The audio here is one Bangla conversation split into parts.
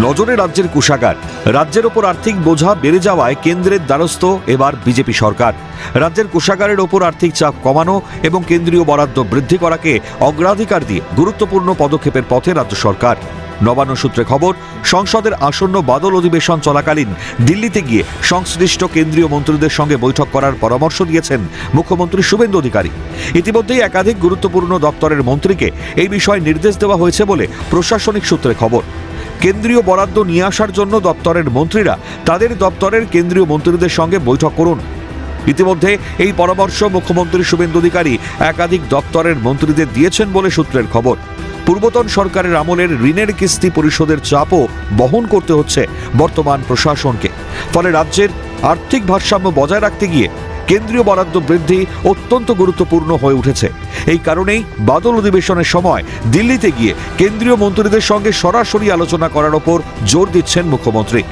নজরে রাজ্যের কোষাগার। রাজ্যের ওপর আর্থিক বোঝা বেড়ে যাওয়ায় কেন্দ্রের দ্বারস্থ এবার বিজেপি সরকার। রাজ্যের কোষাগারের ওপর আর্থিক চাপ কমানো এবং কেন্দ্রীয় বরাদ্দ বৃদ্ধি করাকে অগ্রাধিকার দিয়ে গুরুত্বপূর্ণ পদক্ষেপের পথে রাজ্য সরকার। নবান্ন সূত্রে খবর, সংসদের আসন্ন বাদল অধিবেশন চলাকালীন দিল্লিতে গিয়ে সংশ্লিষ্ট কেন্দ্রীয় মন্ত্রীদের সঙ্গে বৈঠক করার পরামর্শ দিয়েছেন মুখ্যমন্ত্রী শুভেন্দু অধিকারী। ইতিমধ্যেই একাধিক গুরুত্বপূর্ণ দপ্তরের মন্ত্রীকে এই বিষয়ে নির্দেশ দেওয়া হয়েছে বলে প্রশাসনিক সূত্রে খবর। কেন্দ্রীয় বরাদ্দ নিয়ে আসার জন্য দপ্তরের মন্ত্রীরা তাদের দপ্তরের কেন্দ্রীয় মন্ত্রীদের সঙ্গে বৈঠক করুন। ইতিমধ্যে এই পরামর্শ মুখ্যমন্ত্রী শুভেন্দু অধিকারী একাধিক দপ্তরের মন্ত্রীদের দিয়েছেন বলে সূত্রের খবর। পূর্বতন সরকারের আমলের ঋণের কিস্তি পরিশোধের চাপও বহন করতে হচ্ছে বর্তমান প্রশাসনকে। ফলে রাজ্যের আর্থিক ভারসাম্য বজায় রাখতে গিয়ে কেন্দ্রীয় বরাদ্দ বৃদ্ধি অত্যন্ত গুরুত্বপূর্ণ হয়ে উঠেছে। এই কারণেই বাদল অধিবেশনের সময় দিল্লিতে গিয়ে কেন্দ্রীয় মন্ত্রীদের সঙ্গে সরাসরি আলোচনা করার ওপর জোর দিচ্ছেন মুখ্যমন্ত্রী।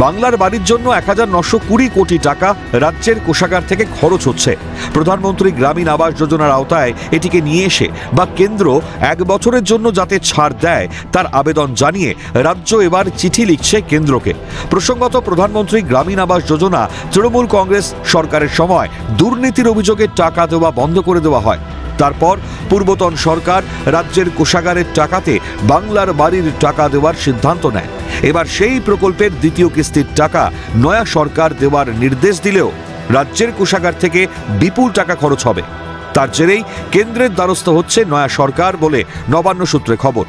বাংলার বাড়ির জন্য 1920 কোটি টাকা রাজ্যের কোষাগার থেকে খরচ হচ্ছে। প্রধানমন্ত্রী গ্রামীণ আবাস যোজনার আওতায় এটিকে নিয়ে এসে বা কেন্দ্র 1 বছরের জন্য যাতে ছাড় দেয় তার আবেদন জানিয়ে রাজ্য এবার চিঠি লিখছে কেন্দ্রকে। প্রসঙ্গত, প্রধানমন্ত্রী গ্রামীণ আবাস যোজনা তৃণমূল কংগ্রেস সরকারের সময় দুর্নীতির অভিযোগে টাকা দেওয়া বন্ধ করে দেওয়া হয়। তারপর পূর্বতন সরকার রাজ্যের কোষাগারের টাকাতে বাংলার বাড়ির টাকা দেওয়ার সিদ্ধান্ত নেয়। এবার সেই প্রকল্পের দ্বিতীয় কিস্তির টাকা নয়া সরকার দেওয়ার নির্দেশ দিলেও রাজ্যের কোষাগার থেকে বিপুল টাকা খরচ হবে। তার জেরেই কেন্দ্রের দ্বারস্থ হচ্ছে নয়া সরকার বলে নবান্ন সূত্রে খবর।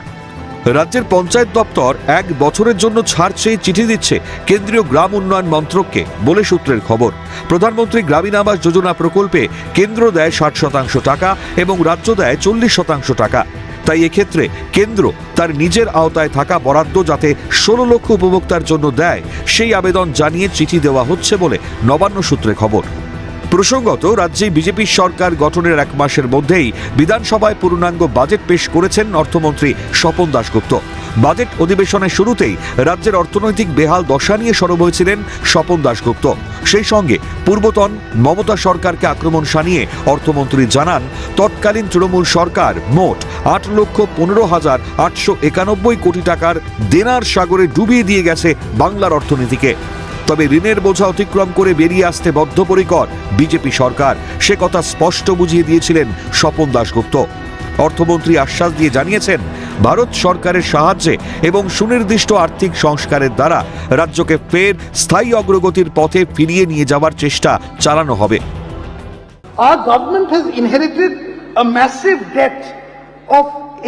রাজ্যের পঞ্চায়েত দপ্তর 1 বছরের জন্য ছাড় চেয়ে চিঠি দিচ্ছে কেন্দ্রীয় গ্রাম উন্নয়ন মন্ত্রককে বলে সূত্রের খবর। প্রধানমন্ত্রী গ্রামীণ আবাস যোজনা প্রকল্পে কেন্দ্র দেয় 60% টাকা এবং রাজ্য দেয় 40% টাকা। তাই এক্ষেত্রে কেন্দ্র তার নিজের আওতায় থাকা বরাদ্দ যাতে 16 লক্ষ উপভোক্তার জন্য দেয় সেই আবেদন জানিয়ে চিঠি দেওয়া হচ্ছে বলে নবান্ন সূত্রে খবর। প্রসঙ্গত, রাজ্যে বিজেপি সরকার গঠনের 1 মাসের মধ্যেই বিধানসভায় পূর্ণাঙ্গ বাজেট পেশ করেছেন অর্থমন্ত্রী স্বপন দাশগুপ্ত। বাজেট অধিবেশনের শুরুতেই রাজ্যের অর্থনৈতিক বেহাল দশা নিয়ে সরব হয়েছিলেন স্বপন দাশগুপ্ত। সেই সঙ্গে পূর্বতন মমতা সরকারকে আক্রমণ শানিয়ে অর্থমন্ত্রী জানান, তৎকালীন তৃণমূল সরকার মোট 8,15,891 কোটি টাকার দেনার সাগরে ডুবিয়ে দিয়ে গেছে বাংলার অর্থনীতিকে। তবে ঋণের বোঝা অতিক্রম করে বেরিয়ে আসতে বদ্ধপরিকর বিজেপি সরকার, সে কথা স্পষ্ট বুঝিয়ে দিয়েছিলেন স্বপন দাশগুপ্ত। অর্থমন্ত্রী আশ্বাস দিয়ে জানিয়েছেন, ভারত সরকারের সাহায্যে এবং সুনির্দিষ্ট আর্থিক সংস্কারের দ্বারা রাজ্যকে ফের স্থায়ী অগ্রগতির পথে ফিরিয়ে নিয়ে যাওয়ার চেষ্টা চালানো হবে। Our government has inherited a massive debt of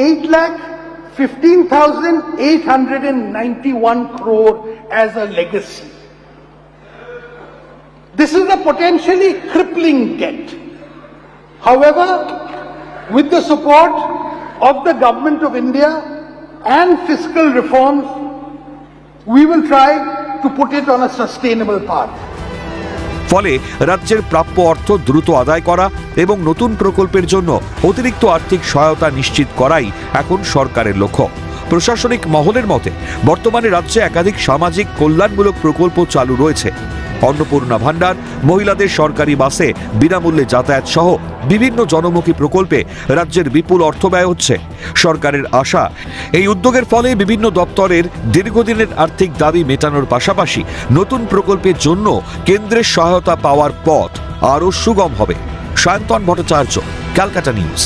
8,15,891 crore as a legacy. This is a potentially crippling debt. However, with the support of the Government of India and fiscal reforms, we will try to put it on a sustainable path. ফলে রাজ্যের প্রাপ্য অর্থ দ্রুত আদায় করা এবং নতুন প্রকল্পের জন্য অতিরিক্ত আর্থিক সহায়তা নিশ্চিত করাই এখন সরকারের লক্ষ্য। প্রশাসনিক মহলের মতে বর্তমানে রাজ্যে একাধিক সামাজিক কল্যাণমূলক প্রকল্প চালু রয়েছে। অন্নপূর্ণা ভাণ্ডার, মহিলাদের সরকারি বাসে বিনামূল্যে যাতায়াত সহ বিভিন্ন জনমুখী প্রকল্পে রাজ্যের বিপুল অর্থ ব্যয় হচ্ছে। সরকারের আশা, এই উদ্যোগের ফলে বিভিন্ন দপ্তরের দীর্ঘদিনের আর্থিক দাবি মেটানোর পাশাপাশি নতুন প্রকল্পের জন্য কেন্দ্রের সহায়তা পাওয়ার পথ আরও সুগম হবে। সায়ন্তন ভট্টাচার্য, ক্যালকাটা নিউজ।